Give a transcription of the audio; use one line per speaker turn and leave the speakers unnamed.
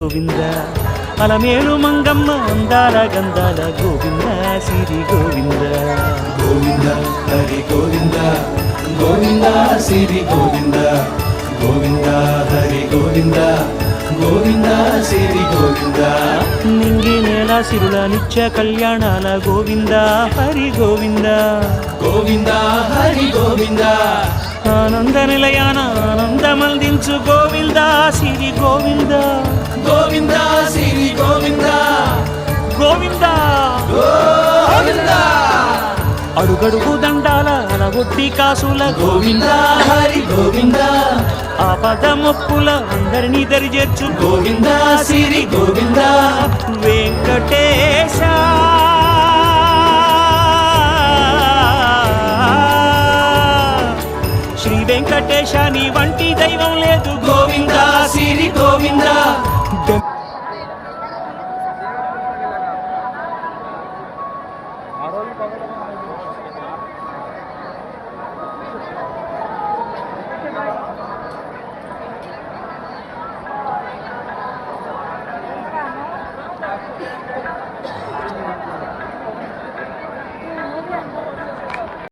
గోవింద అలమేలు మంగమ్మ అందాల గంధాల గోవింద సిరి గోవింద
గోవింద హరి గోవింద గోవింద సిరి గోవింద గోవింద హరి గోవింద గోవింద సిరి గోవింద
నింగి నేల సిరుల నిత్య కళ్యాణాల గోవింద హరి గోవింద
గోవింద హరి గోవింద
ఆనంద నిలయాన ఆనందమందించు గోవింద సిరి గోవింద
గోవింద సిరి గోవింద
గోవింద
గోవింద
అడుగడుగు దండాల అలగొట్టి కాసుల
గోవింద హరి గోవింద
ఆపద మొక్కుల అందరినీ దరిచేర్చు
గోవింద సిరి గోవింద
వెంకటేశ శ్రీ వెంకటేశ నీ వంటి దైవం లేదు
గోవింద సిరి గోవింద